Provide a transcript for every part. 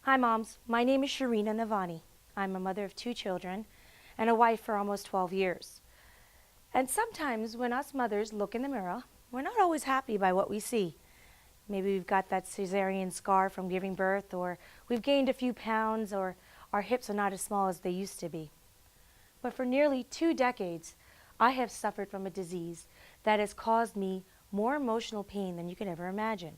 Hi moms, my name is Sharina Navani. I'm a mother of 2 children and a wife for almost 12 years. And sometimes when us mothers look in the mirror, we're not always happy by what we see. Maybe we've got that cesarean scar from giving birth, or we've gained a few pounds, or our hips are not as small as they used to be. But for nearly 2 decades, I have suffered from a disease that has caused me more emotional pain than you can ever imagine.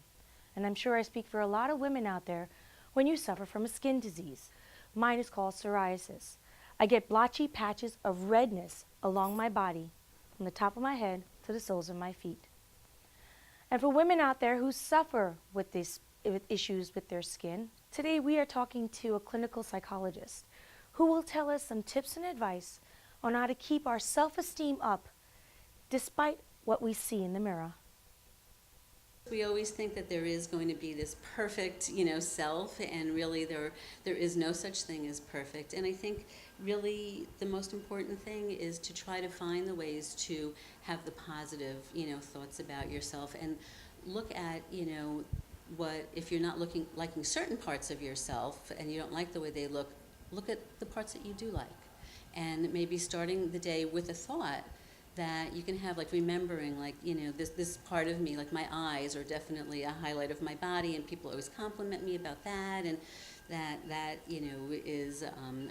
And I'm sure I speak for a lot of women out there when you suffer from a skin disease. Mine is called psoriasis. I get blotchy patches of redness along my body, from the top of my head to the soles of my feet. And for women out there who suffer with these issues with their skin, today we are talking to a clinical psychologist who will tell us some tips and advice on how to keep our self-esteem up despite what we see in the mirror. We always think that there is going to be this perfect, self, and really there is no such thing as perfect. And I think really the most important thing is to try to find the ways to have the positive, thoughts about yourself and look at, what if you're not liking certain parts of yourself and you don't like the way they look at the parts that you do like. And maybe starting the day with a thought that you can have, like remembering, like, this part of me, like my eyes are definitely a highlight of my body, and people always compliment me about that, and that is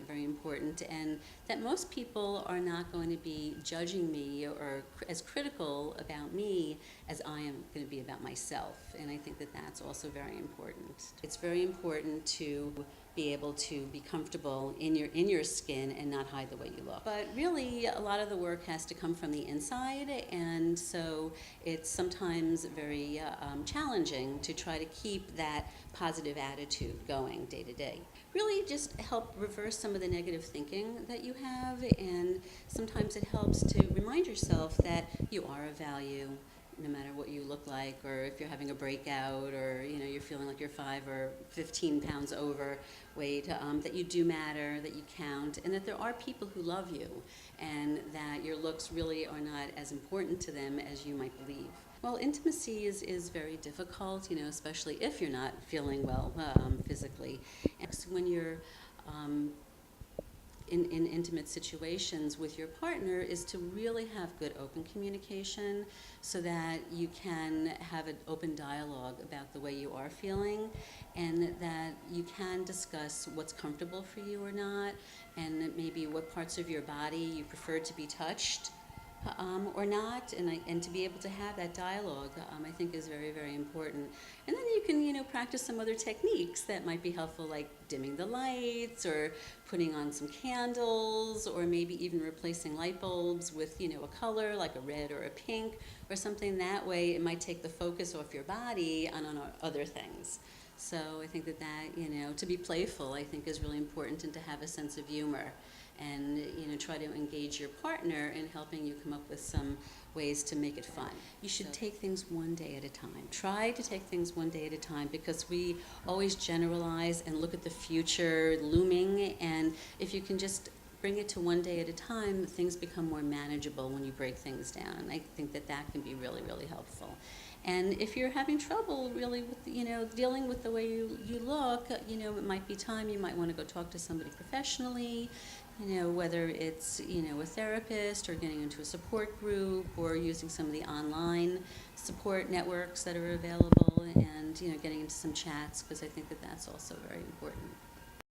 very important, and that most people are not going to be judging me or as critical about me as I am going to be about myself. And I think that that's also very important. It's very important to be able to be comfortable in your skin and not hide the way you look. But really, a lot of the work has to come from the inside, and so it's sometimes very challenging to try to keep that positive attitude going day to day. Really just help reverse some of the negative thinking that you have, and sometimes it helps to remind yourself that you are of value, no matter what you look like, or if you're having a breakout, or you're feeling like you're 5 or 15 pounds overweight, that you do matter, that you count, and that there are people who love you, and that your looks really are not as important to them as you might believe. Well, intimacy is very difficult, especially if you're not feeling well physically. And when you're in intimate situations with your partner, is to really have good open communication so that you can have an open dialogue about the way you are feeling, and that you can discuss what's comfortable for you or not, and maybe what parts of your body you prefer to be touched or not, and to be able to have that dialogue, I think is very, very important. And then you can, practice some other techniques that might be helpful, like dimming the lights, or putting on some candles, or maybe even replacing light bulbs with, a color like a red or a pink, or something that way. It might take the focus off your body on other things. So I think that, to be playful, I think, is really important, and to have a sense of humor, and try to engage your partner in helping you come up with some ways to make it fun. You should take things one day at a time. Try to take things one day at a time, because we always generalize and look at the future looming, and if you can just bring it to one day at a time, things become more manageable when you break things down. I think that can be really, really helpful. And if you're having trouble really with, dealing with the way you look, it might be time you might want to go talk to somebody professionally, whether it's, a therapist, or getting into a support group, or using some of the online support networks that are available, and, getting into some chats, because I think that that's also very important.